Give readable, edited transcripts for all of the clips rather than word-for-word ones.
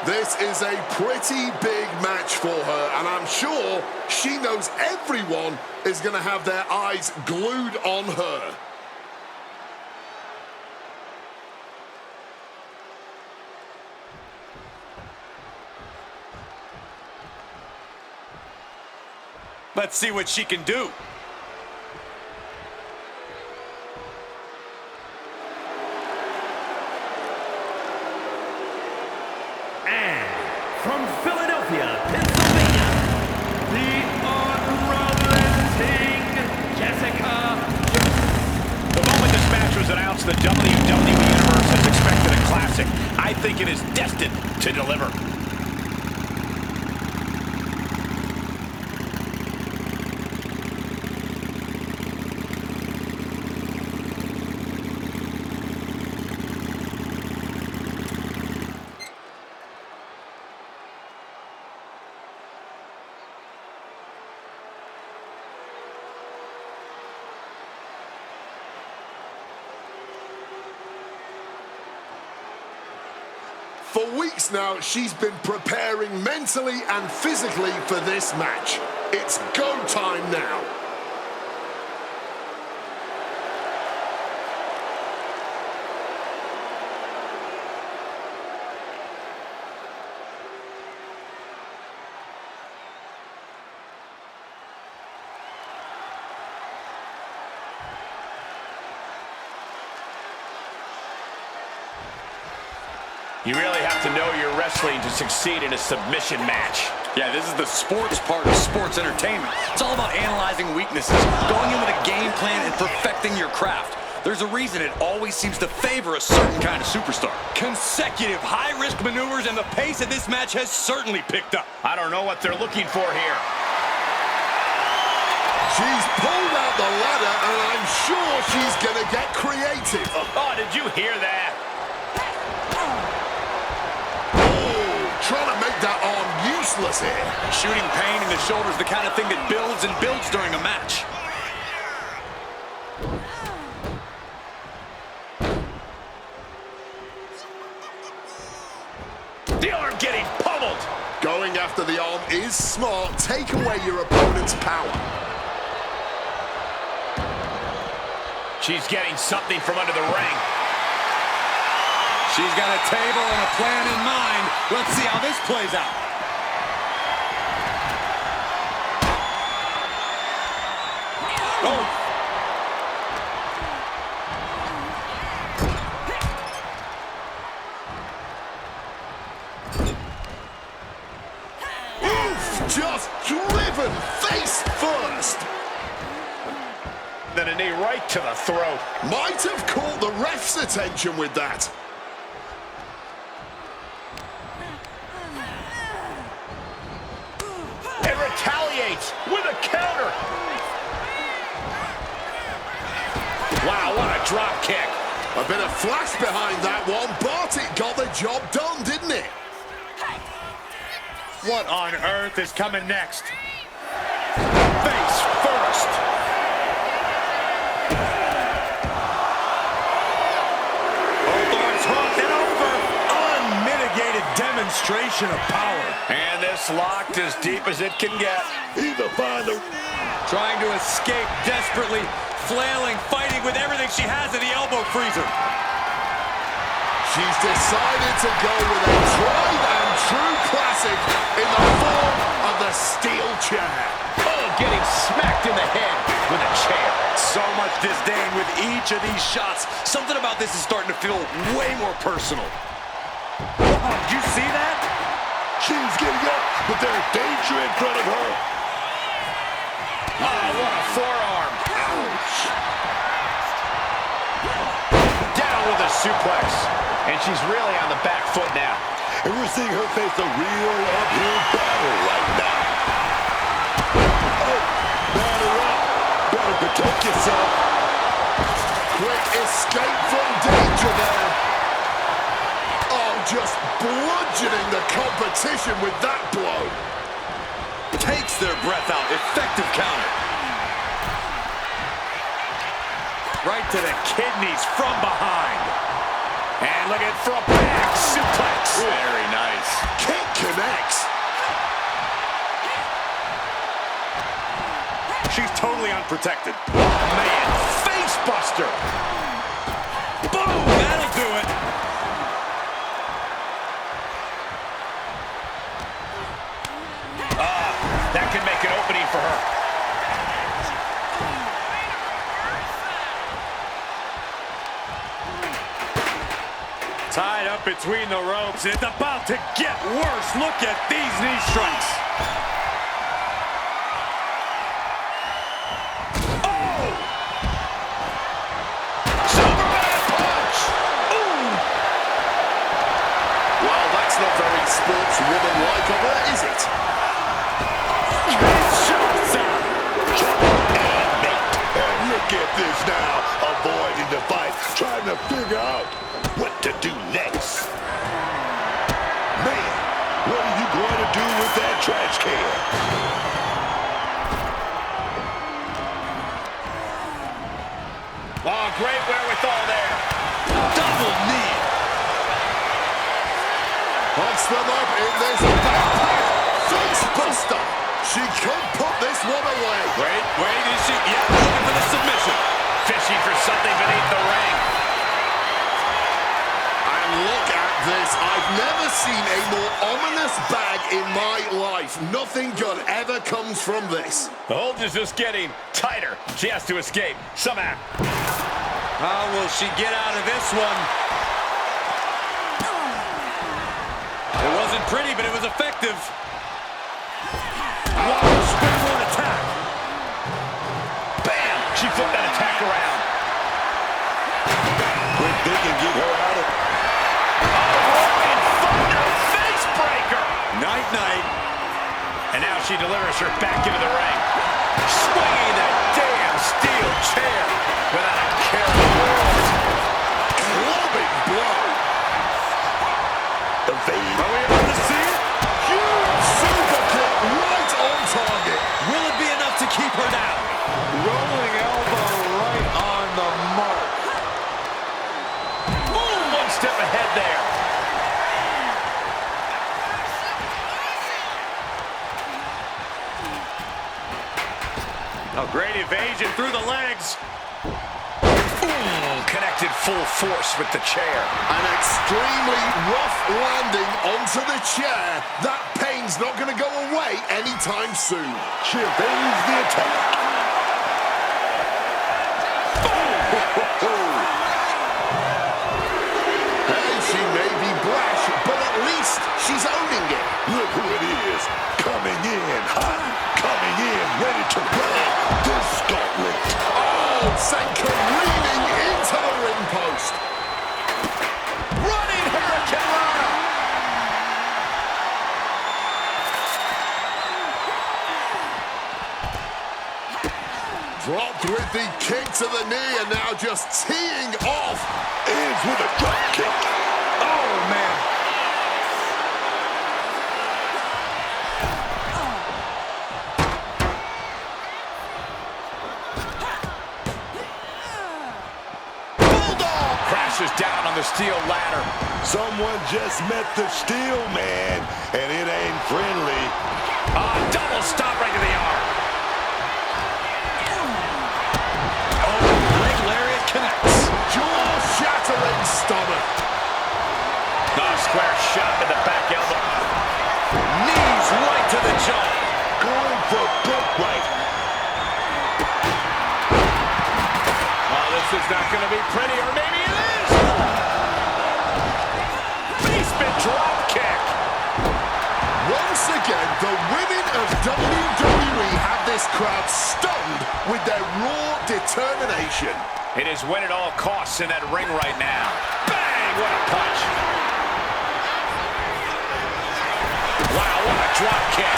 This is a pretty big match for her, and I'm sure she knows everyone is going to have their eyes glued on her. Let's see what she can do. From Philadelphia, Pennsylvania, the unrelenting Jessica. The moment this match was announced, the WWE Universe has expected a classic. I think it is destined to deliver. For weeks now, she's been preparing mentally and physically for this match. It's go time now. You really have to know your wrestling to succeed in a submission match. Yeah, this is the sports part of sports entertainment. It's all about analyzing weaknesses, going in with a game plan, and perfecting your craft. There's a reason it always seems to favor a certain kind of superstar. Consecutive high-risk maneuvers, and the pace of this match has certainly picked up. I don't know what they're looking for here. She's pulled out the ladder, and I'm sure she's going to get creative. Oh, did you hear that? Trying to make that arm useless here. Shooting pain in the shoulder is the kind of thing that builds and builds during a match. The arm getting pummeled. Going after the arm is smart. Take away your opponent's power. She's getting something from under the ring. She's got a table and a plan in mind. Let's see how this plays out. Oh. Oof! Just driven face first. Then a knee right to the throat. Might have caught the ref's attention with that. Retaliates with a counter. Wow, what a drop kick. A bit of flash behind that one, but it got the job done, didn't it? What on earth is coming next? Face first. Both arms hooked and over. Unmitigated demonstration of power. And this locked as deep as it can get. Either find the... Trying to escape desperately, flailing, fighting with everything she has in the elbow freezer. She's decided to go with a tried and true classic in the form of the steel chair. Oh, getting smacked in the head with a chair. So much disdain with each of these shots. Something about this is starting to feel way more personal. Wow, did you see that? She's getting up, but there's danger in front of her. Oh, what a forearm. Ouch. Down with a suplex. And she's really on the back foot now. And we're seeing her face a real uphill battle right now. Oh, batter up. Better protect yourself. Quick escape from danger there. Oh, just bludgeoning the competition with that blow. Takes their breath out. Effective counter. Right to the kidneys from behind. And look at for a back suplex. Very nice. Kick connects. She's totally unprotected. Oh, man. Face buster. Boom. That'll do it. That could make an opening for her. Tied up between the ropes. It's about to get worse. Look at these knee strikes. Oh! Superman punch! Ooh! Well, that's not very sportswoman-like of her, is it? And look at this now, avoiding the fight, trying to figure out what to do next. Man, what are you going to do with that trash can? Oh, great wherewithal there. Double knee. Puts them up in this backpack. Face buster. She could put this one away. Wait, is she? Yeah, looking for the submission. Fishing for something beneath the ring. And look at this. I've never seen a more ominous bag in my life. Nothing good ever comes from this. The hold is just getting tighter. She has to escape somehow. How will she get out of this one? It wasn't pretty, but it was effective. Wow, springboard attack. Bam! She flipped that attack around. Quick, they can get her out of it. And thunder face breaker. Night-night. And now she delivers her back into the ring. Swinging that damn steel chair without a care in the world. Clubbing blow. Evade. Are we able to see it? Huge super kick right on target. Will it be enough to keep her down? Rolling elbow right on the mark. Boom! One step ahead there. A great evasion through the legs. Boom! Connected full force with the chair. An extremely rough landing onto the chair. That pain's not going to go away anytime soon. She evades the attack. Hey, she may be brash, but at least she's owning it. Look who it is. Coming in hot. Coming in ready to roll. This gauntlet. Oh, sent careening into the ring post. Running Hurricane Rana. Dropped with the kick to the knee and now just teeing off. Ends with a drop kick. Oh, man. Bulldog crashes down on the steel ladder. Someone just met the steel man, and it ain't friendly. Double stop right to the arm. Leg lariat connects. Jaw-shattering stomach. Square shot with the back elbow. Knees right to the jaw. Going for book right. Oh, this is not going to be pretty, or maybe it is. Basement drop kick. Once again, the women of WWE have this crowd stunned with their raw determination. It is win at all costs in that ring right now. Bang! What a punch. Wow, what a drop kick.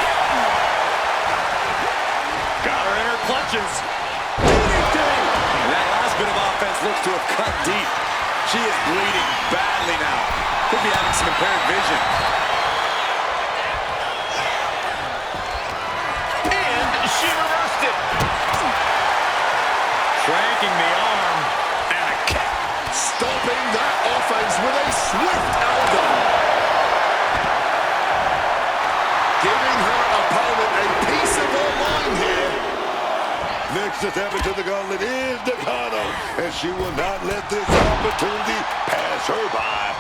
Got her in her clutches. And that last bit of offense looks to have cut deep. She is bleeding badly now. Could be having some impaired vision. And she reversed it. Cranking the arm. And a kick. Stopping that offense sidelines with a swift elbow. Giving her opponent a piece of her mind here. Next attempt to the gauntlet is Nakano, and she will not let this opportunity pass her by.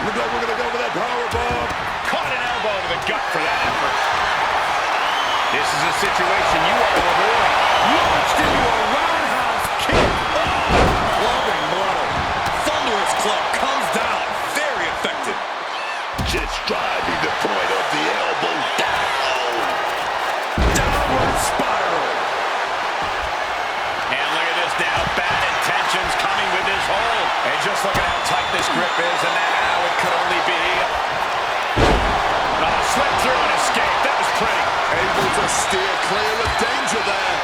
Looks like we're going to go for that powerbomb. Caught an elbow to the gut for that effort. This is a situation you want to avoid. Launched into a roundhouse kick. Clubbing blow. Thunderous club comes down. Very effective. Just driving the point of the elbow down. Downward spiral. And look at this now. Bad intentions coming with this hold. And just look at how tight this grip is. And now it could only be slip through and escape. That was pretty. Able to steer clear of danger there.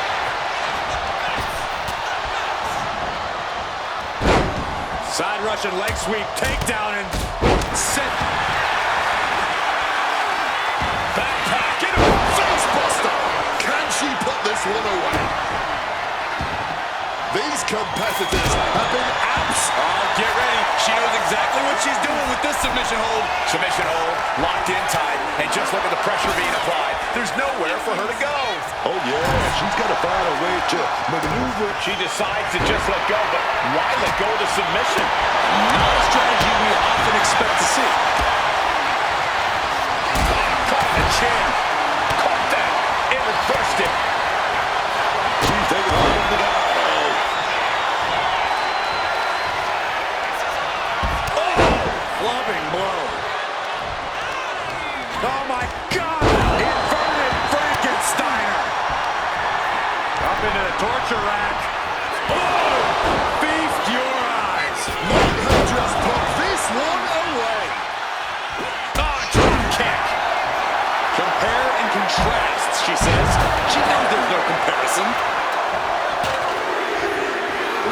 Side Russian leg sweep, takedown, and set. Backpack into a Face buster. Can she put this one away? These competitors have been abs. Oh, get ready. She knows exactly what she's doing with this submission hold. Submission hold, locked in tight, and just look at the pressure being applied. There's nowhere for her to go. Oh, yeah. She's got to find a way to maneuver. She decides to just let go, but why let go of the submission? Not a strategy we often expect to see. Caught the chin. Caught that. And reversed it. She's taking hold of the guy. Clubbing blow. Oh, my God. Inverted Frankensteiner. Up into the torture rack. Oh, feast your eyes. Might have just put this one away. Oh, drop kick. Compare and contrast, she says. She knows there's no comparison.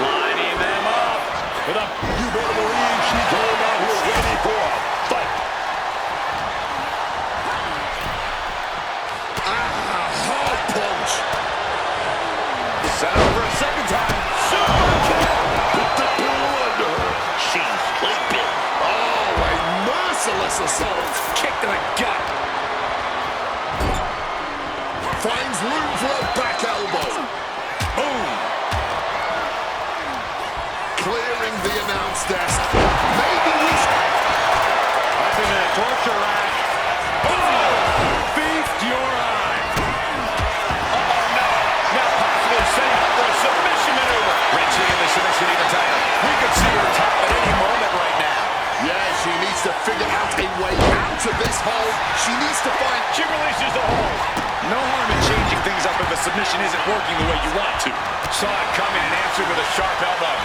Lining them up. With a... You better believe she came out here ready for a fight. Hard punch. Set over a second time. Super kick. Put the pillow under her. She's sleeping. Oh, a merciless assault. Kick to the gut. Finds room for a back elbow. Boom. Clearing the announce desk. Maybe he's... Up into the torture rack. Oh! Feast your eyes. Uh-oh, no. Now possibly setting up for a submission maneuver. Wrenching in the submission even tighter. We could see her top at any moment right now. Yeah, she needs to figure out a way out of this hole. She needs to find... She releases the hold. No harm in changing things up if a submission isn't working the way you want to. Saw it coming and answered with a sharp elbow.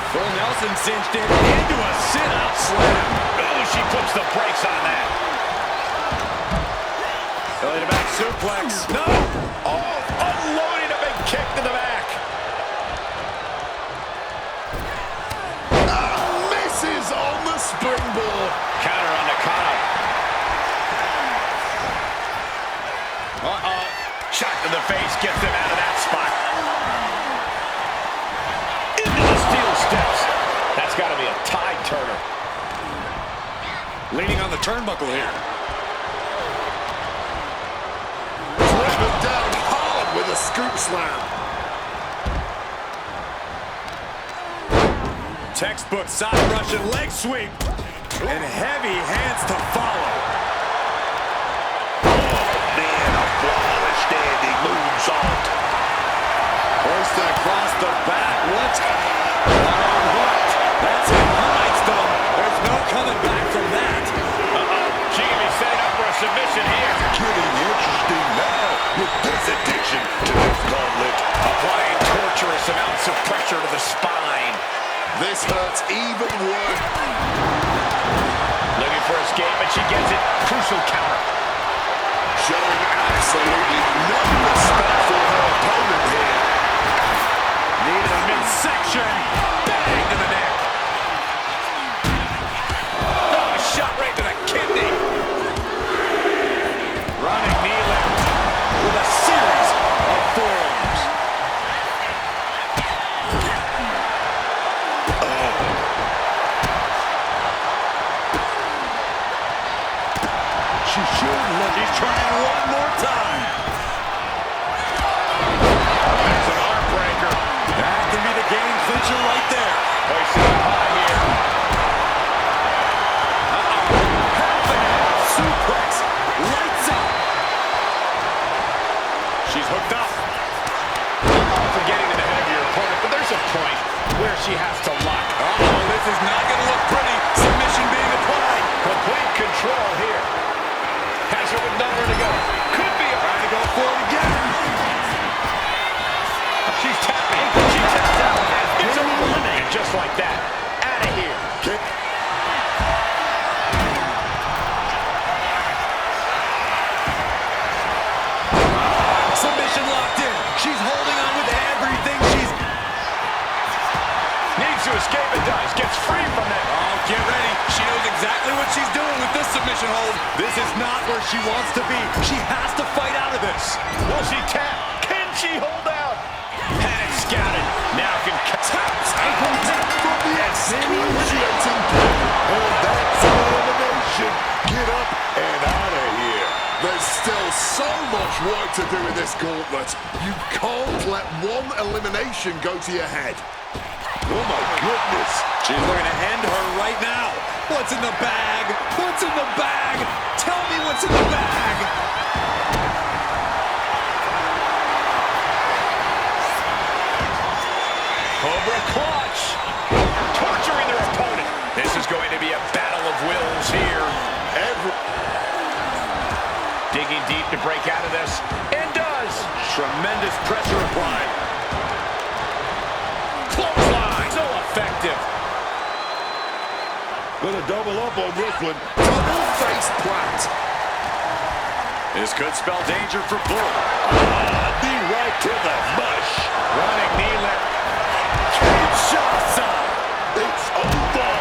Full Nelson cinched in into a sit-out slam. Oh, she puts the brakes on that. Belly to back suplex. No! Oh, unloading a big kick to the back. Misses on the springboard. Counter on Nakano. Uh-oh. Shot to the face gets them out of that spot. Into the steel steps. That's got to be a tide turner. Leaning on the turnbuckle here. Driven down hard with a scoop slam. Textbook side Russian leg sweep. And heavy hands to follow. Man, a flawless standing moonsault. Hoisted across the back. What's on what? That's it. Highlights them. There's no coming back from that. She can be setting up for a submission here. Getting interesting now with this addition to this gauntlet. Applying torturous amounts of pressure to the spine. This hurts even worse. Looking for escape, but she gets it. Crucial counter. Showing absolutely no respect for her opponent here. Needed a midsection. Bang to the neck. Oh, a shot right to the kidney. Running knee lift with a series of forearms. She's hooked up. I'm forgetting in the head of your opponent, but there's a point where she has to lock. Uh-oh, this is not going to look pretty. Submission being applied. Complete control here. Has her with nowhere to go. Could be trying to go for it again. She's tapping. She taps out. It's eliminated just like that. Out of here. Kick. Submission locked in. She's holding on with everything. She's Needs to escape and does. Gets free from that. Oh, get ready. She knows exactly what she's doing with this submission hold. This is not where she wants to be. She has to fight out of this. Will she tap? Can she hold out? Panic scouted. Now can Taps out from the excruciating pain. And that's elimination. Get up and out of here. There's still so much work to do in this gauntlet. You can't let one elimination go to your head. Oh my goodness. She's looking to end her right now. What's in the bag? What's in the bag? Tell me what's in the bag. Cobra clutch. Torturing their opponent. This is going to be a battle of wills here. Digging deep to break out of this. And does. Tremendous pressure applied. Clothesline. So effective. Gonna double up on this one. Double face plant. This could spell danger for Bull. Knee right to the mush. Running knee lift. Kinshasa. It's over.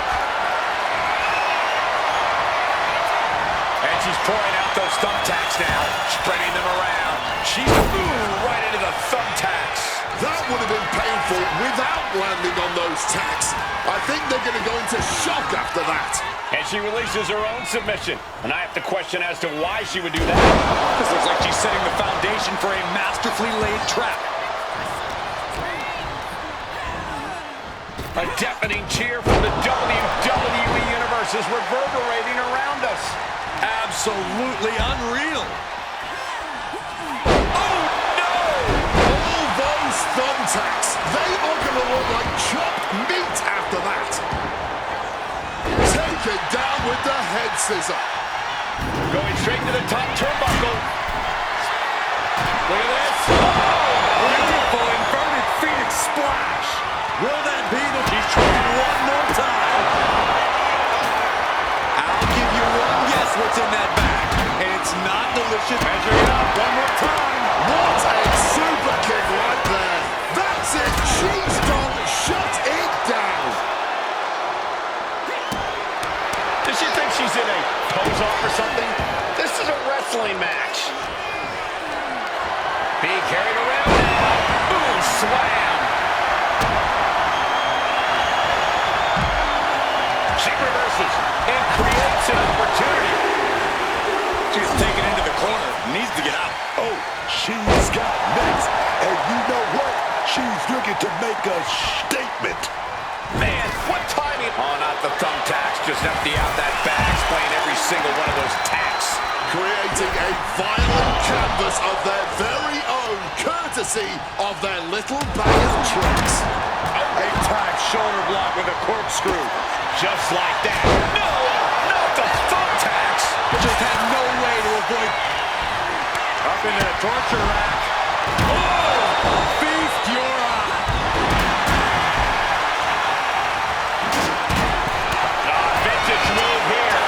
And she's pouring out those thumbtacks now. Spreading them around. She's right into the thumbtacks. That would have been painful without landing on those tacks. I think they're going to go into shock after that. And she releases her own submission. And I have to question as to why she would do that. This looks like she's setting the foundation for a masterfully laid trap. A deafening cheer from the WWE Universe is reverberating around us. Absolutely unreal. Thumbtacks. They are going to look like chopped meat after that. Take it down with the head scissor. Going straight to the top turnbuckle. Look at this. Beautiful inverted Phoenix splash. Will that be the... She's trying one more time. I'll give you one guess what's in that bag. And it's not delicious. Measure it up one more time. What a super kick right there. That's it. She's done. Shut it down. Does she think she's in a pose-off or something? This is a wrestling match. Being carried around now. Boom, slam. She reverses and creates an opportunity. She's taken into the corner. Needs to get out. Oh, she's got next. And you know what? She's looking to make a statement. Man, what timing. Oh, not the thumbtacks. Just empty out that bag, playing every single one of those tacks. Creating a violent canvas of their very own, courtesy of their little bag of tricks. A tied shoulder block with a corkscrew. Just like that. No, not the thumbtacks. Just had no way to avoid... Up into the torture rack. Oh! Feast your eye. Vintage move here.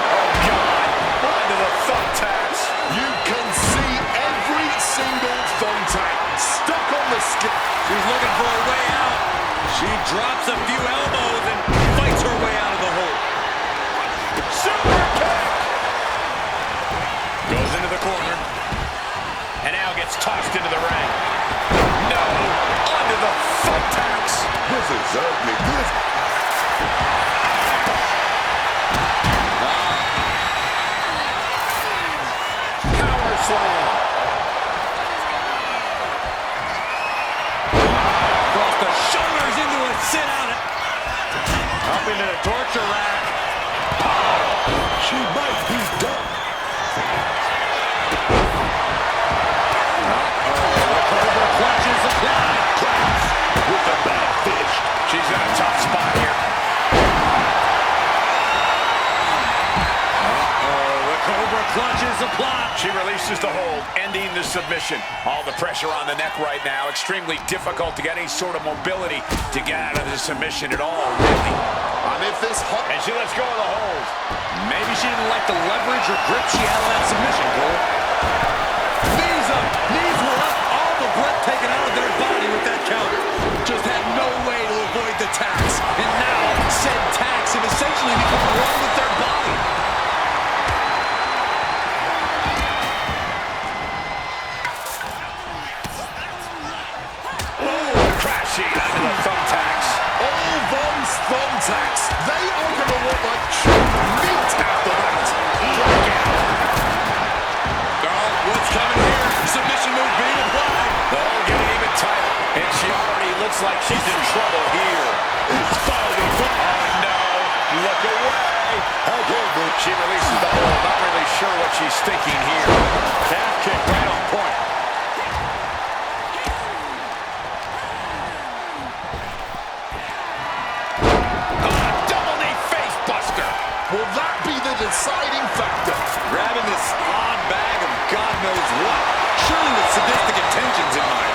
Oh, God. Onto the thumbtacks. You can see every single thumbtack stuck on the skin. She's looking for a way out. She drops a few elbows and fights her way out of the hole. Super kick. Goes into the corner. And now gets tossed into the ring. No. Onto the thumbtacks. This is ugly. Power slam. Across the shoulders into a sit-out. Up into the torture rack. She might be done. o'clock. She releases the hold, ending the submission. All the pressure on the neck right now. Extremely difficult to get any sort of mobility to get out of the submission at all, really. And if this And she lets go of the hold. Maybe she didn't like the leverage or grip she had on that submission, Cole. Knees up, knees were up, all the breath taken out of their body with that counter. Just had no way to avoid the tax. And now, said tax have essentially become one with their body. Crashing onto the thumbtacks. all those thumbtacks, they are going to look like cheap meat after that. What's coming here? Submission move being applied. The hold getting even tighter. And she already looks like she's in trouble here. It's falling. Oh, no. Look away. However, She releases the hold. Not really sure what she's thinking here. Calf kick right on point. Double knee face buster. will that be the deciding factor? Grabbing this odd bag of God knows what. Surely with sadistic intentions in mind.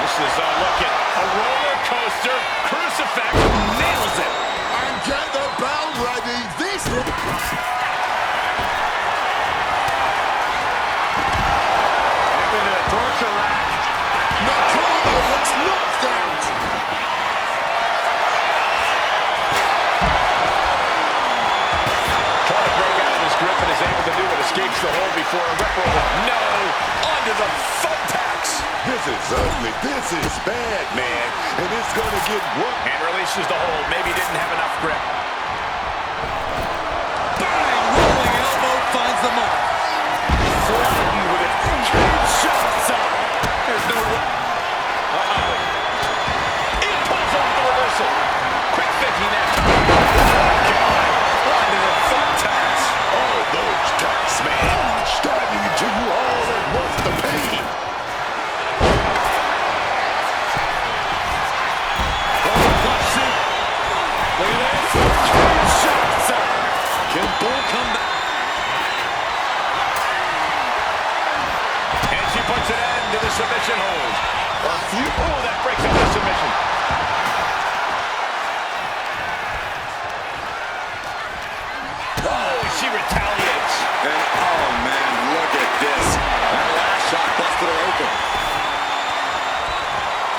This is look at a roller coaster. Crucifix nails it. And get the bell ready. This Into the torture rack. Nakano looks knocked out. Trying to break out of this grip and is able to do it. Escapes the hold before irreparable. No! Onto the thumbtacks. This is ugly. This is bad, man. And it's going to get worse. And releases the hold. Maybe didn't have enough grip. Bang! Rolling elbow finds the mark. Flattened with it. Shots up. There's no way. Uh-oh. It pulls off the reversal. Quick thinking that time. Oh, God. Onto the thumbtacks. All those tacks, man. Starting to do all at once the pain. Look at this. Shots up. Can Bull come back? And she puts an end to the submission hold. Oh, that breaks up the submission. Oh, she retaliates. And oh man, look at this. That last shot busted her open.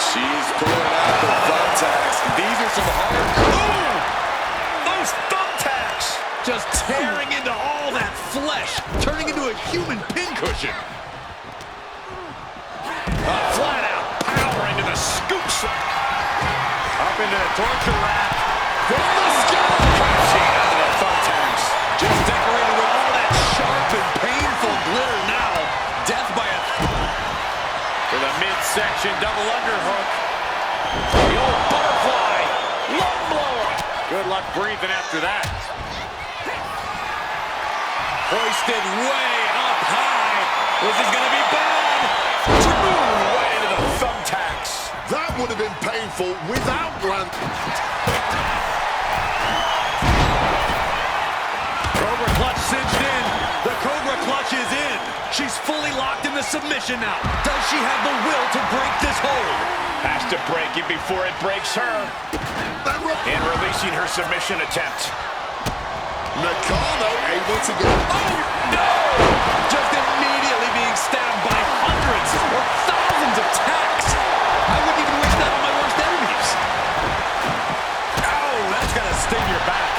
She's pulling out the thumbtacks. These are some hard. Ooh, those thumbtacks. Just tearing into all that flesh, turning into a human pincushion. Flat out power into the scoops. Up into the torture rack. From the sky. Crashing onto the thumbtacks. Just decorated with all that sharp and painful glitter now. Death by a... To the midsection double underhook. The old butterfly. Lung blower. Good luck breathing after that. Hoisted way up high. This is going to be bad. Right into the thumbtacks. That would have been painful without land. Cobra clutch cinched in. The Cobra clutch is in. She's fully locked in the submission now. Does she have the will to break this hold? Has to break it before it breaks her. And releasing her submission attempt. Nakano able to get... Oh, no! Just immediately being stabbed by hundreds or thousands of tacks. I wouldn't even wish that on my worst enemies. Oh, that's gonna sting your back.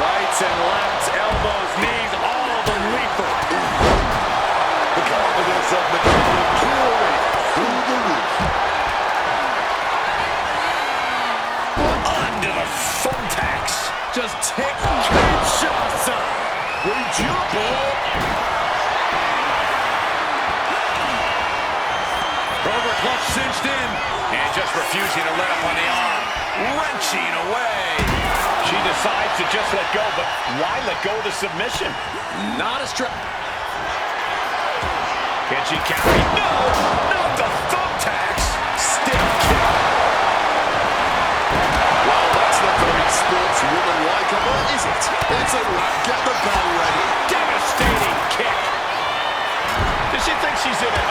Rights and lefts, elbows, knees, all of them lethal. The confidence of Nakano clearly through the roof. Onto the thumbtacks. Just taking shots up. We jump up. Cobra clutch cinched in. And just refusing to let up on the arm. Wrenching away. She decides to just let go, but why let go of the submission? Not a strap. Can she carry? No! Not the thumbtacks! Stiff kick. Well, let's sportswoman likeable, is it? It's a wrap. Get the bell ready. Devastating kick. Does she think she's in it?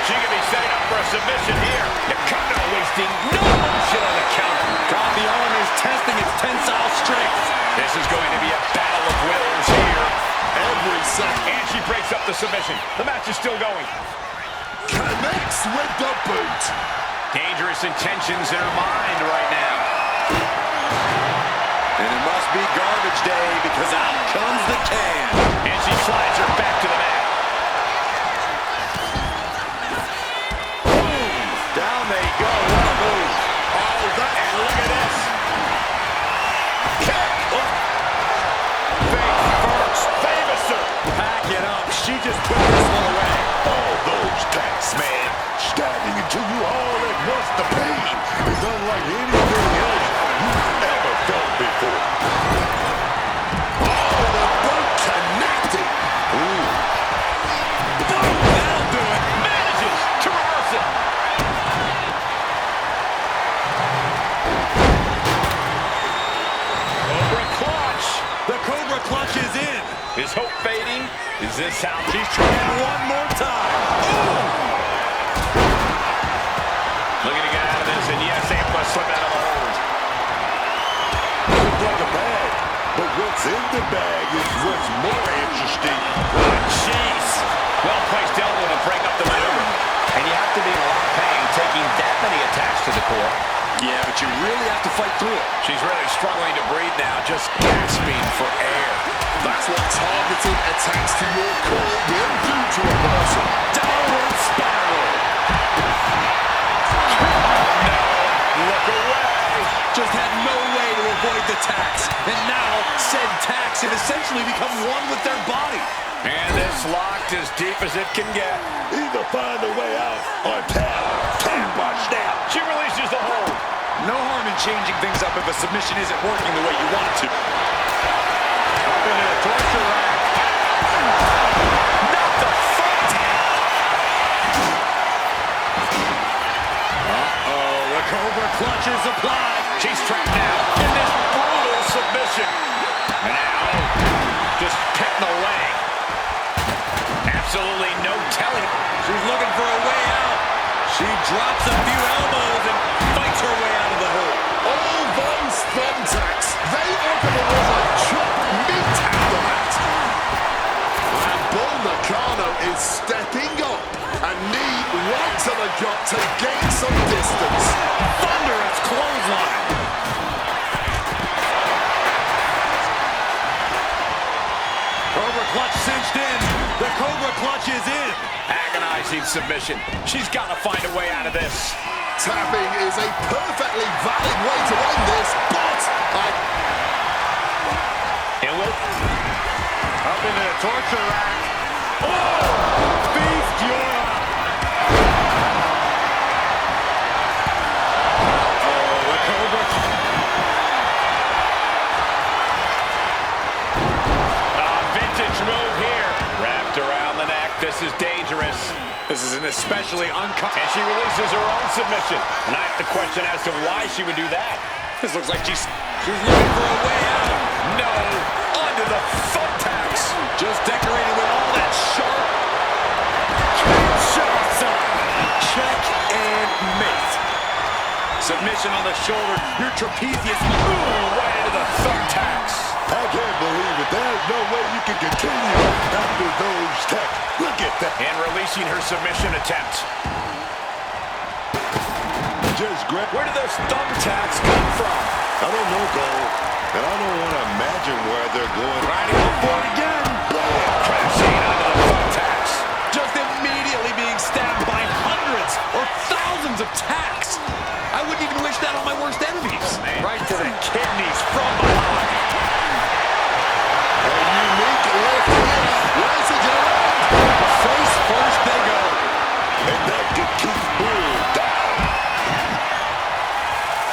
She could be setting up for a submission here. Nakano wasting no motion on the counter. God, the arm is testing its tensile strength. This is going to be a battle of wills here. Every second. And she breaks up the submission. The match is still going. Connects with the boot. Dangerous intentions in her mind right now. And it must be garbage day because out comes the can. And she slides her back to the mat. Boom! Down they go. What a move. Oh, that, and look at this. Kick! Oh. Face first. Famous her. Pack it up. She just put this one away. All those attacks, man. Stabbing into you all at once. The pain is unlike anything else you've ever felt before. Oh, the boot connected. Ooh. Boom! That'll do it. Manages to reverse it. Cobra clutch. The Cobra clutch is in. Is hope fading? Is this how She's trying one more time. looking to get out of this? And yes, able to slip out of the hold. Looks like a bag, but what's in the bag is what's more interesting. Jeez. Well-placed elbow to break up the maneuver. And you have to be in a lot of pain taking that many attacks to the core. Yeah, but you really have to fight through it. She's really struggling to breathe now, just gasping for air. That's what targeted attacks to your core will do to a person. Downward spiral. Look away. Just had no way to avoid the tax. And now, said tax have essentially become one with their body. And this locked as deep as it can get. Either find a way out or tap. Watch now. She releases the hold. No harm in changing things up if a submission isn't working the way you want it to. Up into the torture rack. Not the front. Uh-oh, the Cobra clutch is applied. She's trapped now in this brutal submission. And now, just petting the leg. Absolutely no telling. She's looking for a way out. She drops a few elbows and fights her way out of the hole. All those thumbtacks, they are going to look like chopped meat after that. And Bull Nakano is stepping up. A knee right to the gut to gain some distance. Thunderous clothesline. Cobra clutch cinched in. The Cobra clutch is in. Agonizing submission. She's got to find a way out of this. Tapping is a perfectly valid way to end this, but It will. Up into the torture rack. Oh! Feast your eye. Oh, the Cobra. Vintage move here. Wrapped around the neck. This is dangerous. This is an especially uncomfortable. And she releases her own submission. And I have to question as to why she would do that. This looks like she's looking for a way out. No, under the thumbtacks. Just decorated with all that sharp shots on. Check and mate. Submission on the shoulder. Your trapezius. Ooh, right into the thumbtacks. I can't believe it. There's no way you can continue after those taps. Look at that. And releasing her submission attempt. Just grab. Where did those thumbtacks come from? I don't know, Cole. And I don't want to imagine where they're going. Riding up for it again. Crashing under the thumbtacks. Just immediately being stabbed by hundreds or thousands of tacks. I wouldn't even wish that on my worst enemies. Right to the kidneys from behind. A unique left hand. Rising to the right. Face first they go. And that could keep Bull down.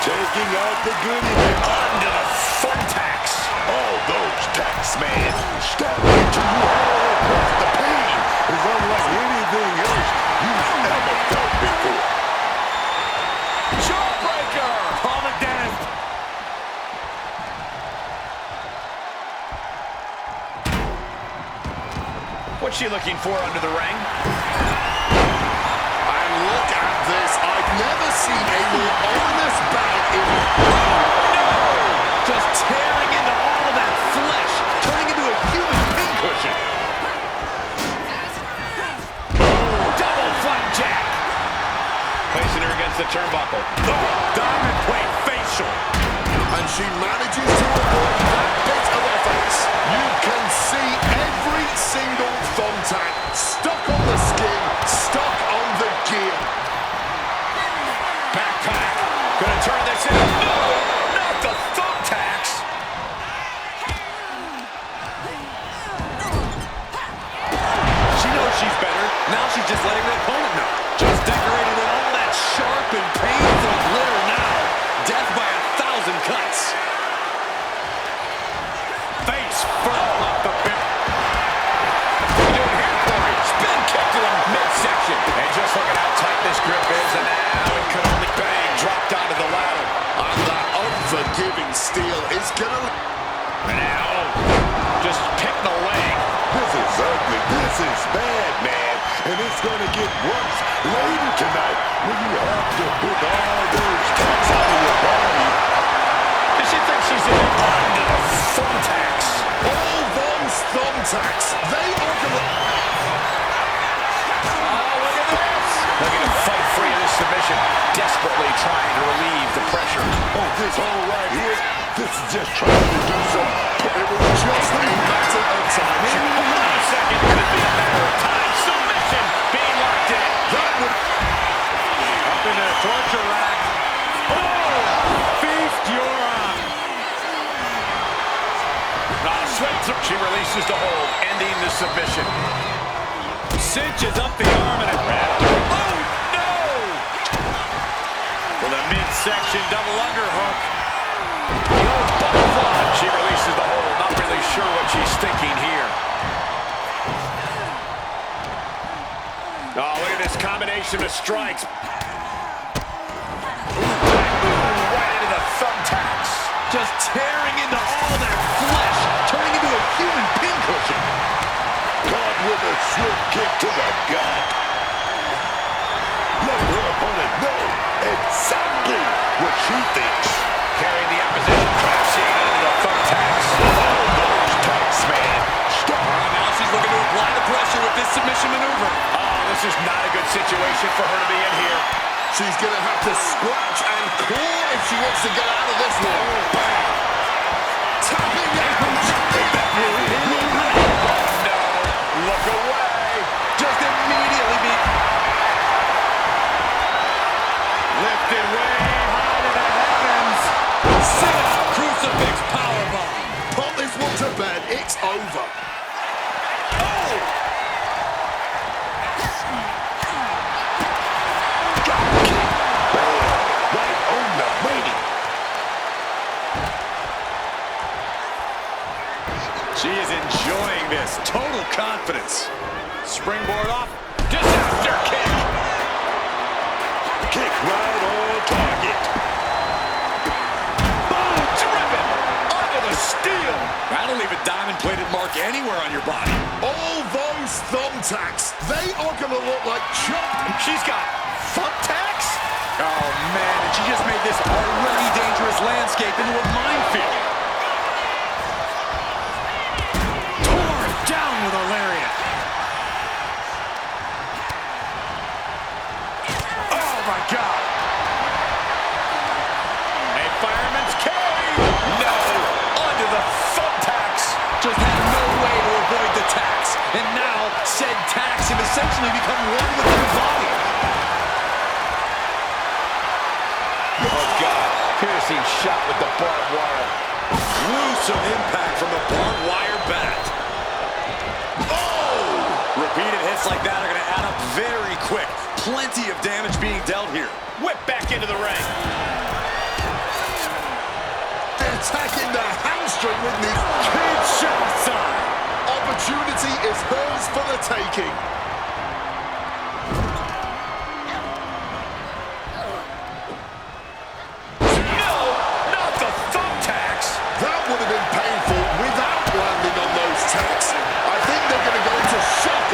Taking out the goodie. Under the thumbtacks. All those tacks, man. Stabbing to you all across. The pain is unlike anything else you've ever felt before. Jawbreaker. Call it dead. What's she looking for under the ring? And look at this. I've never seen a more ominous bag in... No! Just tearing into all of that flesh, turning into a human pincushion. Double flapjack. Placing her against the turnbuckle. Oh, diamond plate facial. And she manages to avoid that bit of offense. You can see every single thumbtack stuck on the skin, stuck on the gear. Backpack. Gonna turn this in. No! Not the thumbtacks. She knows she's better. Now she's just letting her opponent know. Just decorated with all that sharp and painful glitter now. Death by 1,000 cuts. Face firm off the bit. What are you doing here, Corey? Spin kick to the midsection. And just look at how tight this grip is. And now it could only bang. Dropped onto the ladder. And that unforgiving steel is gonna... And now, just kick the leg. This is ugly. This is bad, man. And it's gonna get worse later tonight when you have to put all those cuts out of your body. Does she think she's in it? Under the thumbtacks. All those thumbtacks, they are gonna... Oh, look at this. Looking to fight free of this submission. Desperately trying to relieve the pressure. Oh, this hole right here, this is just trying to do something. It was just a matter of time. A second could be a matter of time. Submission being locked in. That would... Up into the torture rack. Oh! Feast your eye. Swept through. She releases the hold, ending the submission. Cinches up the arm and it wrapped. Oh, no! With a midsection double underhook. The old butterfly. She releases the hold. Not really sure what she's thinking here. Oh, look at this combination of strikes. Right into the thumbtacks. Just tearing into all that flesh, turning into a human pincushion. Caught with a swift kick to the gut. Let her opponent know exactly what she thinks. Carrying the opposition, crashing into the thumbtacks. All those tacks, man. Stop. Now she's looking to apply the pressure with this submission maneuver. Oh, this is not a good situation for her to be in here. She's going to have to scratch and claw if she wants to get out of this one. Tapping out. Oh, no. Look away. Just immediately be Lifted way high to the heavens. sit up, crucifix powerbomb. Put this one to bed. It's over. Oh! Right on the money. She is enjoying this. Total confidence. Springboard off. Disaster kick. Kick right on target. Boom! Driven under the steel. That'll leave a diamond-plated mark anywhere on your body. All those thumbtacks, they are going to look like chalk. She's got thumbtacks? Oh, man, and she just made this already dangerous landscape into a minefield. Torn down with a lariat. Oh, my God. A fireman's carry. No. Under the thumbtacks. Just had no way to avoid the tax. And now, said tax have essentially become one with her body. Oh, God. Piercing shot with the barbed wire. Gruesome impact from the barbed wire bat. Oh! Repeated hits like that are going to add up very quick. Plenty of damage being dealt here. Whip back into the ring. Attacking the hamstring with this Kinshasa. opportunity is hers for the taking. No, not the thumbtacks. That would have been painful without landing on those tacks. I think they're going to go into shock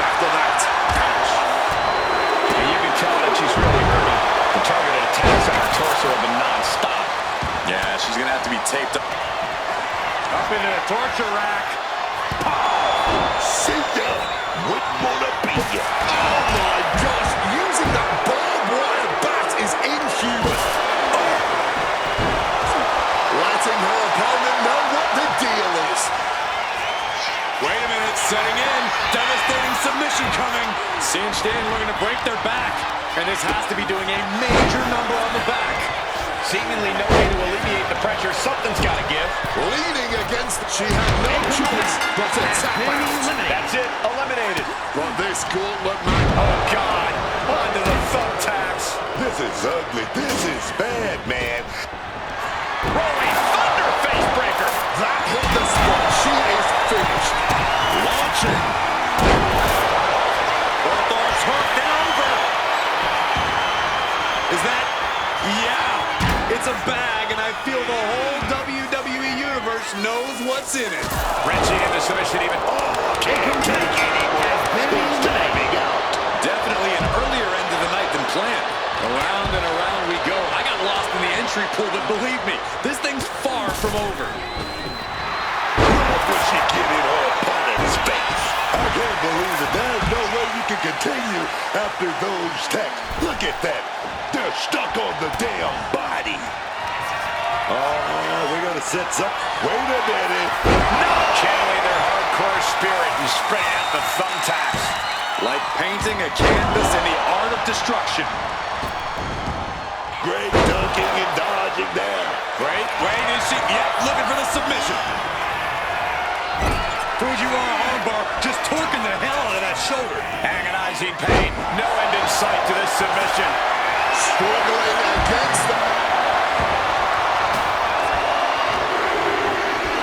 setting in. Devastating submission coming. Cinched in, looking to break their back. And this has to be doing a major number on the back. Seemingly no way to alleviate the pressure. Something's got to give. Leaning against, she had no choice but to tap out. That's it, eliminated. But this gauntlet match, Oh, God, onto the thumbtacks. this is ugly. This is bad, man. Rolling thunder face breaker. That hit the spot. She is finished. Launching. Both arms hooked and over. Is that? Yeah. It's a bag, and I feel the whole WWE Universe knows what's in it. Wrenching into submission even. Oh, Taking take has been eliminated. Definitely an earlier end of the night than planned. Around and around we go. I got lost in the entry pool, but believe me, this thing's far from over. When she get in her opponent's face. I can't believe it. There's no way you can continue after those attacks. Look at that. They're stuck on the damn body. Oh, we're going to set some. Wait a minute. no! Channeling their hardcore spirit and spreading out the thumbtacks. Like painting a canvas in the art of destruction. Great dunking and dodging there. Great way to see. Yep, looking for the submission. Fujiwara armbar just torquing the hell out of that shoulder. Agonizing pain. No end in sight to this submission. Struggling against that.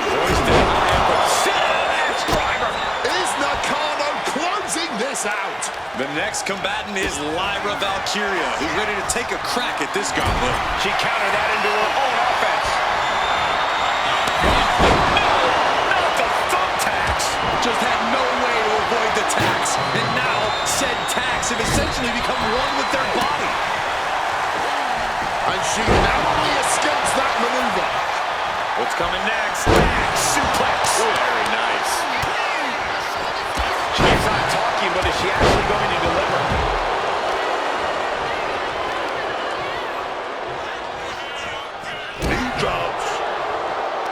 Hoisted high up, but axe driver. Is Nakano closing this out? The next combatant is Lyra Valkyria, who's ready to take a crack at this gauntlet. She countered that into her own offense. Not the thumbtacks. Just had no way to avoid the tacks. And now, said tacks have essentially become one with their body. And she narrowly escapes that maneuver. What's coming next? Back suplex. Very nice. She's not talking, but is she actually going to deliver? Knee drops.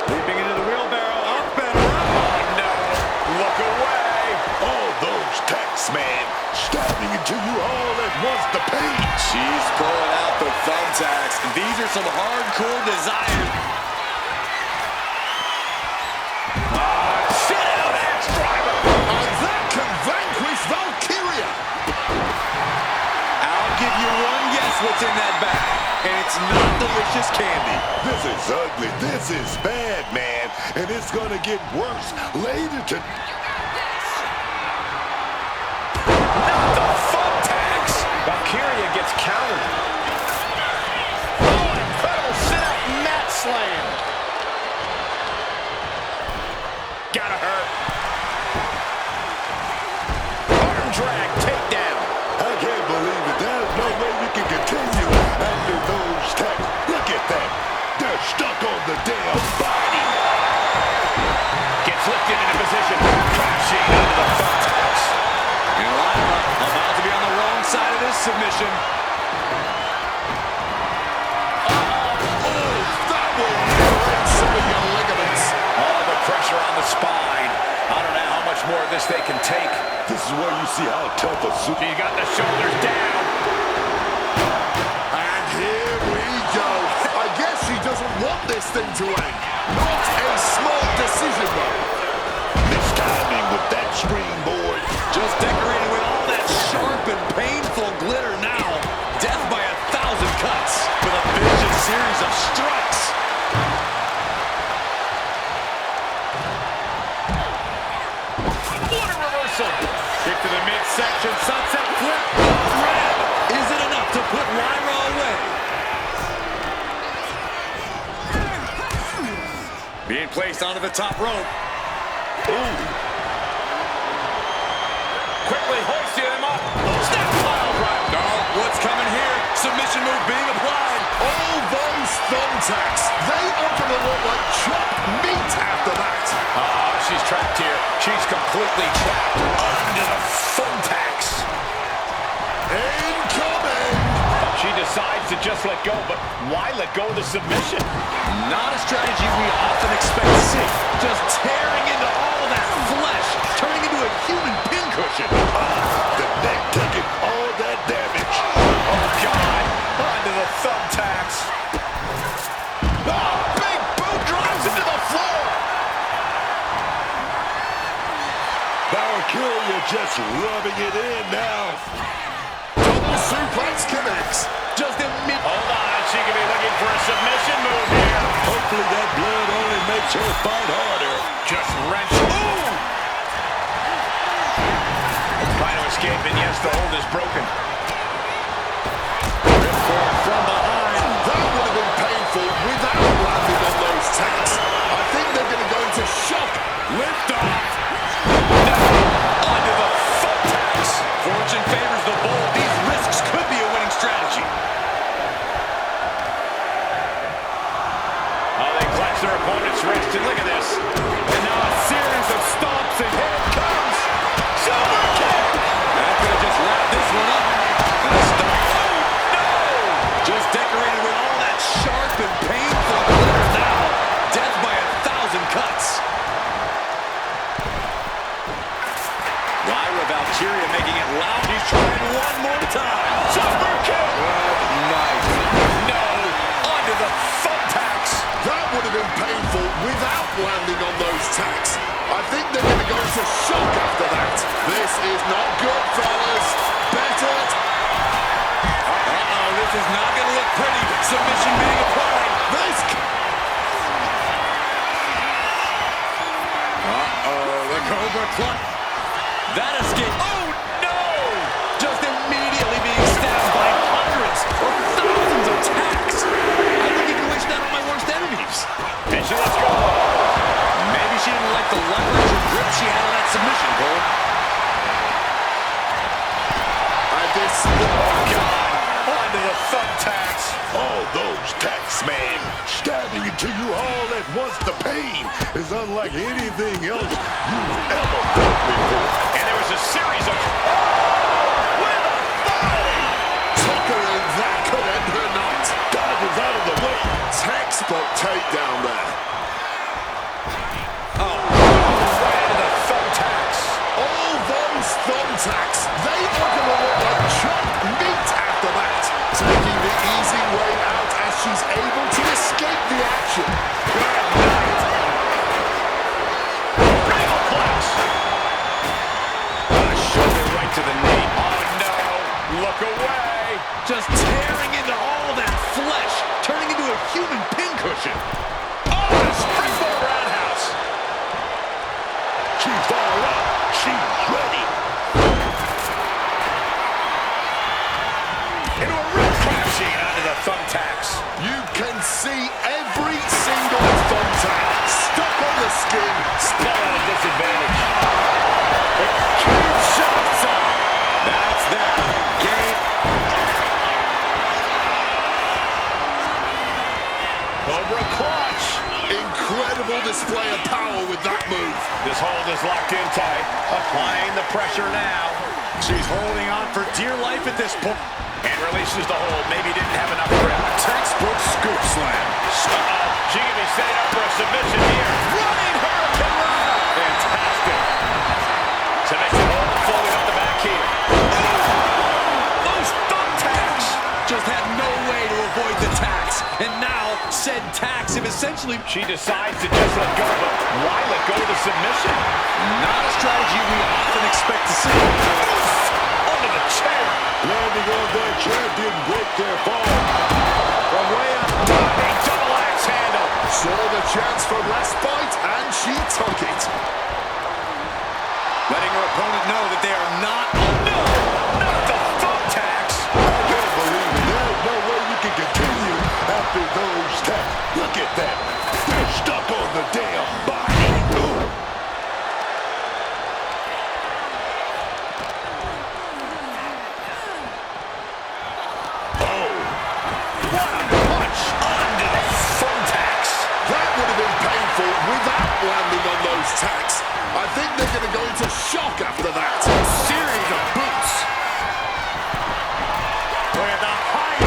Leaping into the wheelbarrow. Up and around. Oh, no. Look away. All those tacks, man. Stabbing into you all at once. The pain. She's pulling out the thumbtacks. These are some hardcore desires. Sit out, axe driver. And that can vanquish Valkyria. I'll give you one guess what's in that bag. And it's not delicious candy. This is ugly. This is bad, man. And it's going to get worse later to... Not the thumbtacks. Valkyria gets countered. Oh, incredible sit-up mat slam. Gotta hurt. Arm drag takedown. I can't believe it. There's no way you can continue after those tacks. Look at that. They're stuck on the damn body. Gets lifted into position. Crashing into the thumbtacks. And Lyra about to be on the wrong side of this submission. That will liberate some of your ligaments. All the pressure on the spine. I don't know how much more of this they can take. This is where you see how tough a super... She got the shoulders down. And here we go. I guess she doesn't want this thing to end. Not a small decision, though. Mistiming with that springboard. Just decorated with all that sharp and painful glitter now. Death by 1,000 cuts with a vicious series of strikes. What a reversal. Kick to the midsection. Sunset flip. Grab. Is it enough to put Lyra away? Being placed onto the top rope. Ooh. Quickly hoisting him up. Snap pile drive. No, what's coming here? Submission move being applied. All those thumbtacks, they often look like chopped meat after that. Oh, she's trapped here. She's completely trapped under the thumbtacks. Incoming! She decides to just let go, but why let go of the submission? Not a strategy we often expect to see. Just tearing into all that flesh, turning into a Valkyria just rubbing it in now. Double suplex connects. Just immediately. Hold on, she could be looking for a submission move here. Hopefully that blood only makes her fight harder. Just wrench. Ooh! Trying to escape, and yes, the hold is broken. Ripcord from behind. That would have been painful without landing on those tacks. I think they're going to go into shock. Lift off. Onto the foot tax. Fortune favors the bold. These risks could be a winning strategy. Oh, they clutch their opponent's wrist, and look at this. And now a series of stomps, and here it comes. Silver kick. That could have just wrapped this one up. And a stomp. No! Just decorated with all that sharp and painful glitter now. Death by 1,000 cuts. Lyra Valkyria making it loud. He's trying one more time. Super kick. Nice. No. Onto the foot tax. That would have been painful without landing on those tacks. I think they're going to go into shock after that. This is not good, fellas. Better. Uh-oh, this is not going to look pretty. Submission being applied. This. The Cobra Clutch. That escape. Oh, no! Just immediately being stabbed by hundreds or thousands of attacks. I think you can wish that on my worst enemies. And she lets go. Maybe she didn't like the leverage or grip she had on that submission, Cole. Oh, God. Onto the thumbtacks. All those tacks, man. Stabbing into you all at once. The pain is unlike anything else you've ever felt before. And there was a series of... with authority. Tucker, and that could end her night. Dodges out of the way. Textbook takedown there. Right into the thumbtacks. All those thumbtacks, they are going to look like chopped meat after that. Taking the easy way out as she's able to escape the action. Good night. Real clutch. A shoulder right to the knee. Oh, no. Look away. Just tearing into all that flesh, turning into a human pincushion. Oh, a springboard roundhouse. She's fired up. She's ready. Into a real crap machine onto the thumbtacks. You can see every single thumbtack stuck on the skin. Still at a disadvantage. Cube shots on. That's that. Game. Cobra clutch. Incredible display of power with that move. This hold is locked in tight. Applying the pressure now. She's holding on for dear life at this point. And releases the hold. Maybe didn't have enough grip. Textbook scoop slam. Uh-oh. She could be setting up for a submission here. Running Hurricane Rana. Fantastic. Submission hold folding up the back here. Those thumbtacks just had no way to avoid the tax. And now, said tax have essentially... She decides to just let go, but why let go of the submission? Not a strategy we often expect to see. Onto the chair. Landing on that chair didn't break their fall. From way up top, a double axe handle. Saw the chance for respite, and she took it. Letting her opponent know that they are not... No, not the thumbtacks. I can't believe it. There's no way you can continue after those taps. Look at that. They're stuck on the damn body. Ooh. What a punch onto the thumbtacks. That would have been painful without landing on those tacks. I think they're going to go into shock after that. Series of boots. Look at the height.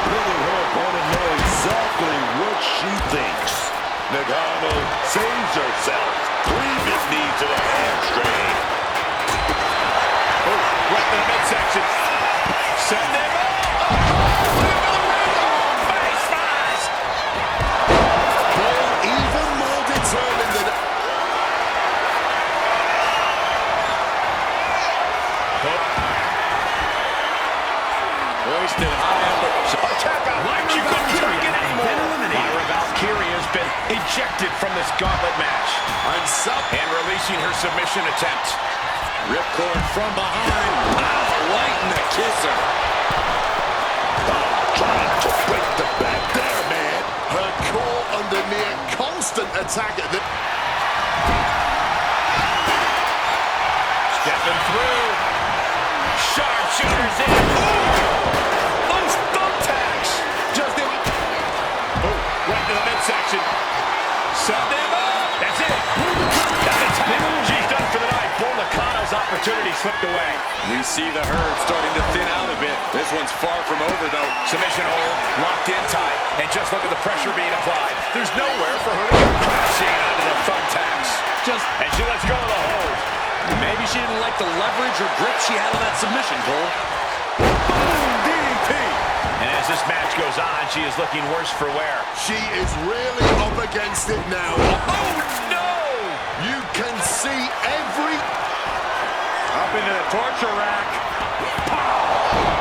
Letting her opponent know exactly what she thinks. Nagano saves herself. 3 big knees to the hamstring. Oh, right in the midsection. Send him up. Face mask. Bull even more determined than... ejected from this gauntlet match. And releasing her submission attempt. Ripcord from behind. Pow, right in the kisser. Trying to break the back there, man. Her core under near constant attack at the... Stepping through. Sharpshooters in. Those thumbtacks. Just in. Oh, right to the midsection. Set them up. That's it. That's a tap. She's done for the night. Bull Nakano's opportunity slipped away. We see the herd starting to thin out a bit. This one's far from over, though. Submission hold, locked in tight, and just look at the pressure being applied. There's nowhere for her to go. Crashing onto the thumbtacks. And she lets go of the hold. Maybe she didn't like the leverage or grip she had on that submission, Cole. Boom, DDT. And as this match goes on, she is looking worse for wear. She is really up against it now. Oh, no! You can see every... Up into the torture rack.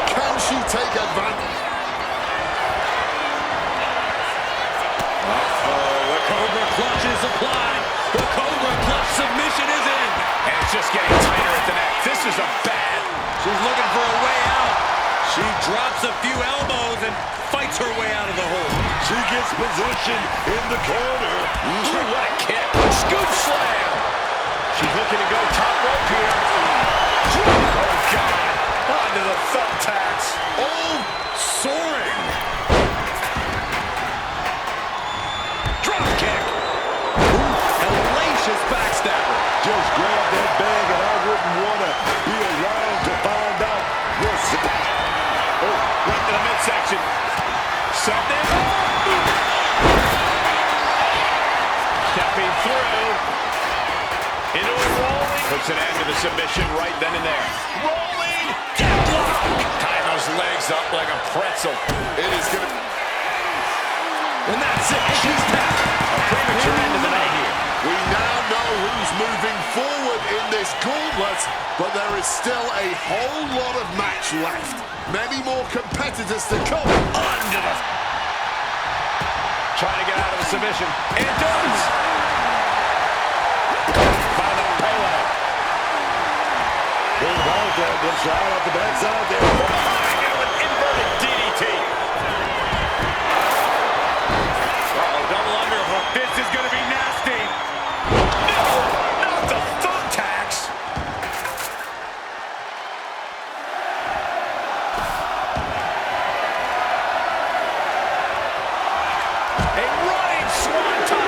Can she take advantage? The Cobra clutch is applied. The Cobra clutch submission is in. And it's just getting tighter at the neck. This is a bad... She's looking for a way out. She drops a few elbows and fights her way out of the hole. She gets position in the corner. What a kick. Scoop slam. She's looking to go top rope here. Oh, God. Onto the thumbtacks. Oh, soaring. Drop kick. Hellacious backstabber. Just grab that bag and I wouldn't want to be around to find out what's it. Oh, right to the midsection. Something. Stepping through. Into a rolling. Puts an end to the submission right then and there. Rolling. Deathlock. Tying those legs up like a pretzel. It is going to... And that's it. She's tapped. A premature end to the night here. We now know who's moving forward in this gauntlet, but there is still a whole lot of match left. Many more competitors to come. Under the... Trying to get out of the submission. And does. By the payload. Big ball grab, gets right off the backside there. Behind it with inverted DDT. Double underhook. This is going to be nasty. No, not the thumbtacks. A running swanton.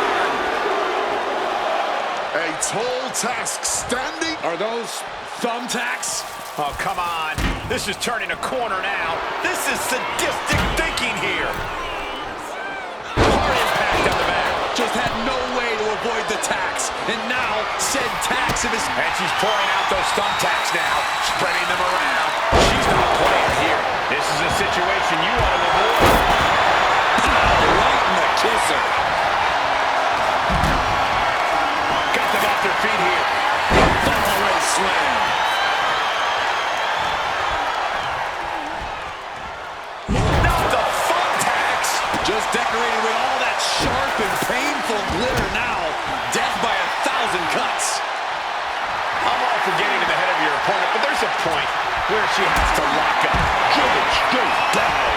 A tall task standing. Are those thumbtacks? Oh, come on. This is turning a corner now. This is sadistic thinking here. Hard impact on the back. Just had no way to avoid the tacks. And now, said tacks of his... And she's pouring out those thumbtacks now, spreading them around. She's not playing here. This is a situation you want to avoid. Right in the kisser. Got them off their feet here. Follow slam. Not the thumbtacks. Just decorated with all that sharp and painful glitter now. Death by 1,000 cuts. I'm all for getting to the head of your opponent, but there's a point where she has to lock up. Dribble straight down.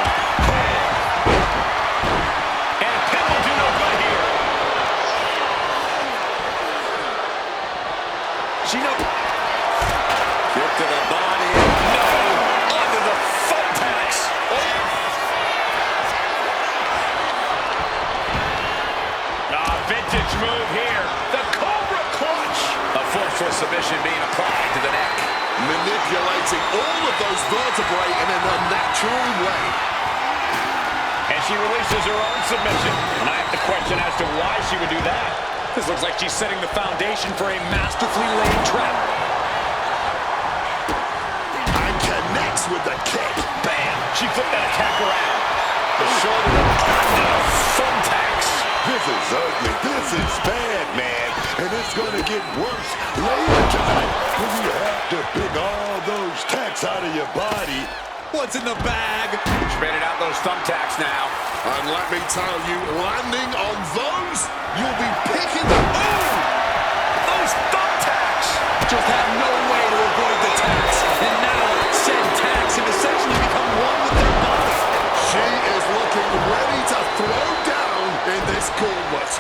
And a pin will do no good here. She knows. Kick to the body. No. Onto the thumbtacks. Vintage move here. The Cobra clutch. A forceful submission being applied to the neck. Manipulating all of those vertebrae in an unnatural way. And she releases her own submission. And I have to question as to why she would do that. This looks like she's setting the foundation for a masterfully laid trap. And connects with the kick. Bam. She flipped that attack around. The shoulder onto the thumbtacks. This is ugly. This is bad, man. And it's going to get worse later tonight when you have to pick all those tacks out of your body. What's in the bag? Spinning out those thumbtacks now. And let me tell you, landing on those, you'll be picking up. Oh! Those thumbtacks! Just had no way to avoid the tacks. And now, said tacks have essentially become one with their body. She is looking ready to throw down in this gauntlet.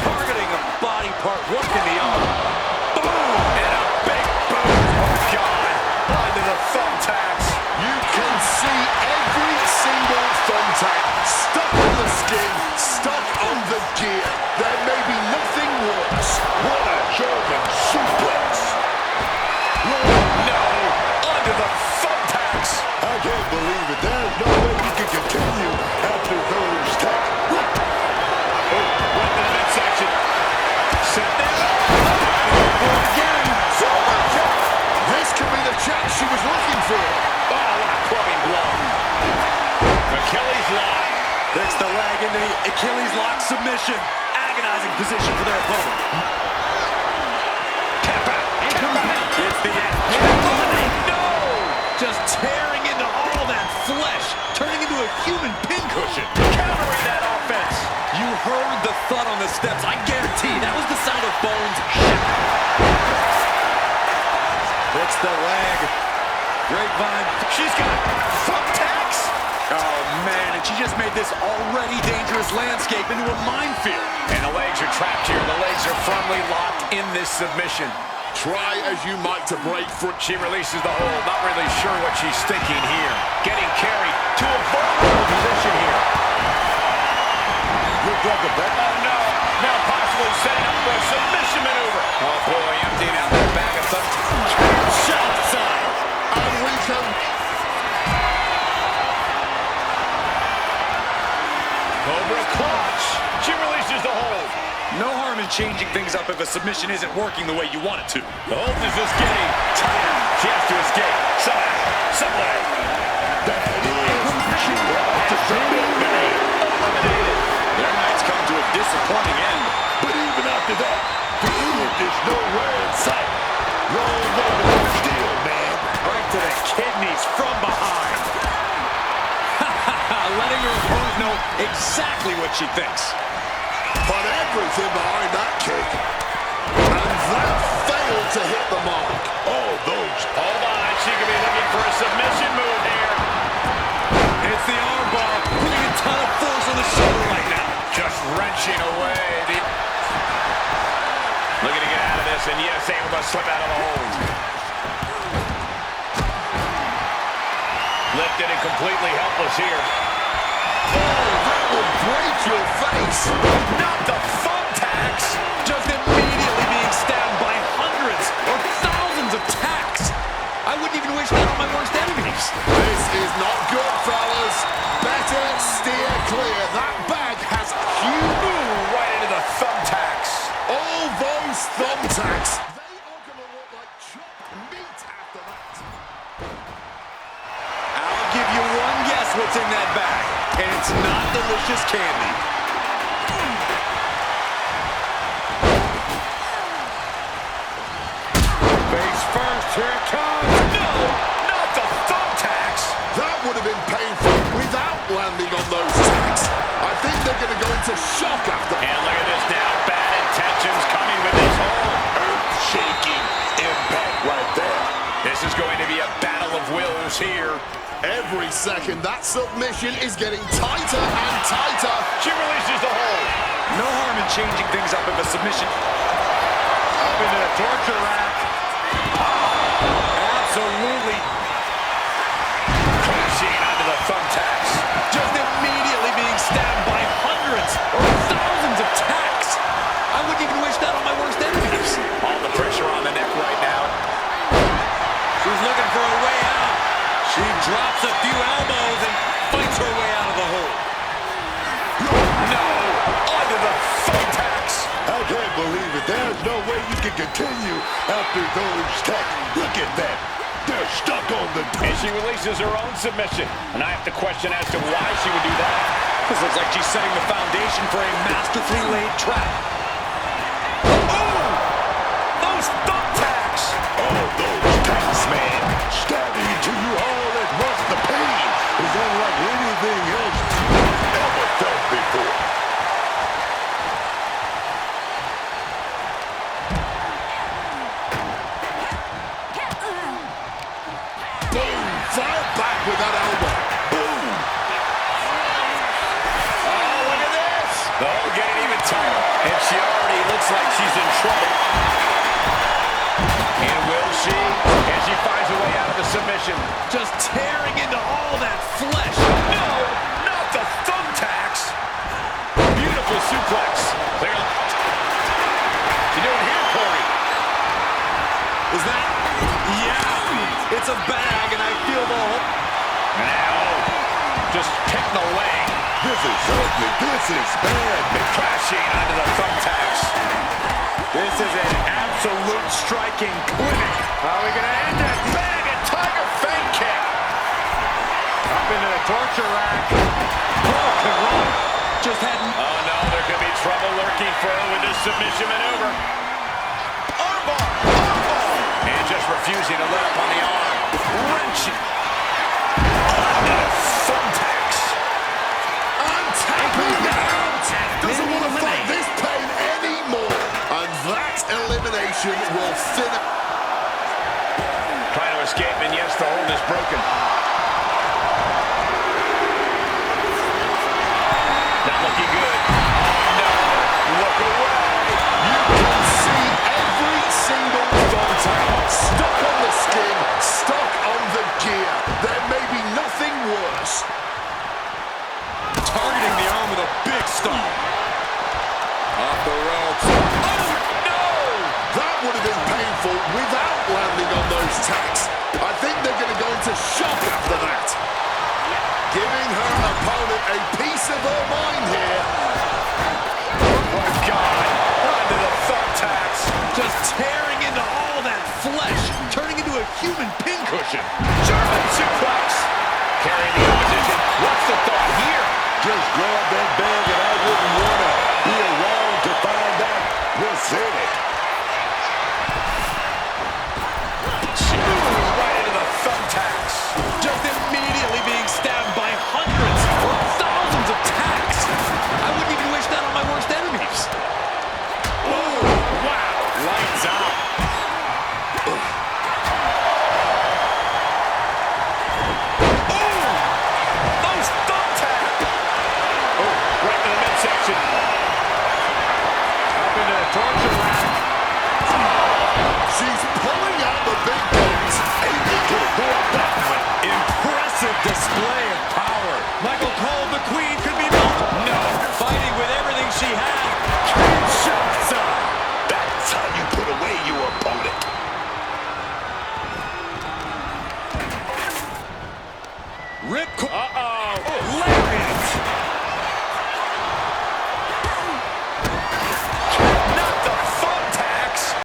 Targeting a body part, working the arm. Boom! And a big boom. Oh, God. Onto the thumbtacks. You can see every single thumbtack stuck on the skin, stuck on the gear. There may be nothing worse. What a German suplex. No! Onto the thumbtacks. I can't believe it. There's no way you can continue after those tacks. Right to the midsection. Set that up. Again. This could be the chance she was looking for. Oh, what a clubbing blow. Achilles lock. There's the leg into the Achilles lock submission. Agonizing position for their opponent. Tap out. Tap out. It's the end. Oh, no! Just tearing into all that flesh, turning into a human pincushion. Countering that offense. You heard the thud on the steps. I guarantee that was the sound of bones shattering. It's the leg. Grapevine. She's got thumbtacks. Oh, man, and she just made this already dangerous landscape into a minefield. And the legs are trapped here. The legs are firmly locked in this submission. Try as you might to break free. She releases the hold. Not really sure what she's thinking here. Getting carried to a vulnerable position here. Looks like a back. Oh, no. Now possibly setting up for a submission maneuver. Oh, boy, emptying out that bag of thumbtacks. Shot side. And we can... Cobra clutch. She releases the hold. No harm in changing things up if a submission isn't working the way you want it to. The hold is just getting tighter. She has to escape. Some way. That is. She wants to submit. Eliminated. Their night's come to a disappointing end. But even after that, the end is nowhere in sight. Long over the steel, man. Right to the kidneys from behind. Letting her opponent know exactly what she thinks. But everything behind that kick. And that failed to hit the mark. All those. Hold on. She could be looking for a submission move here. It's the armbar, putting a ton of force on the shoulder right now. Just wrenching away. Looking to get out of this, and yes, able to slip out of the hold. Lifted and completely helpless here. Oh, that will break your face. Not the thumbtacks. Just immediately being stabbed by hundreds or thousands of tacks. I wouldn't even wish that on my worst enemies. This is not good, fellas. Better steer clear. That bag has huge... Ooh, right into the thumbtacks. All those thumbtacks. They are going to look like chopped meat after that. I'll give you one guess what's in that bag, and it's not delicious candy. Face first, here it comes. No, not the thumbtacks. That would have been painful without landing on those tacks. I think they're going to go into shock after. And look at this now. Bad intentions coming with this hold. Earth-shaking impact right there. This is going to be a battle of wills here. Every second, that submission is getting tighter and tighter. She releases the hold. No harm in changing things up if a submission... Up into the torture rack. Absolutely. Crashing onto the thumbtacks. Just immediately being stabbed by hundreds or thousands of tacks. I wouldn't even wish that on my worst enemies. All the pressure on the neck right now. She's looking for a way out. She drops a few elbows and fights her way out of the hole. No, onto the thumbtacks. I can't believe it. There's no way you can continue after those tacks. Look at that. They're stuck on the... And she releases her own submission. And I have to question as to why she would do that. This looks like she's setting the foundation for a masterfully laid trap. Oh! Those thumbtacks! All those tacks, man. Stabbing into you all at once. The pain is unlike anything else like she's in trouble. And will she? And she finds a way out of the submission. Just tearing into all that flesh. No, not the thumbtacks. Beautiful suplex. Clearly. What's he doing here, Corey? Is that? Yeah. It's a bag, and I feel the whole... Now, just kicking away. This is ugly. This is bad. Crashing onto the thumbtacks. This is an absolute striking clinic. How are we going to end it? Bang, a tiger feint kick. Up into the torture rack. Broken run. Just had... Oh, no, there could be trouble lurking for her with this submission maneuver. Armbar. Armbar. And just refusing to let up on the arm. Wrenching. Onto the thumbtacks. Untapping out. Doesn't want to fight this pain anymore. And that elimination will thin out. Trying to escape, and yes, the hold is broken. Not looking good. Oh, no. Look away. You can see every single thumbtack stuck on the skin, stuck on the gear. There may be nothing worse. Targeting the arm with a big stomp. Off the ropes. Oh, no! That would have been painful without landing on those tacks. I think they're going to go into shock after that. Giving her opponent a piece of her mind here. Oh, God. Onto the thumbtacks. Just tearing into all that flesh, turning into a human pincushion.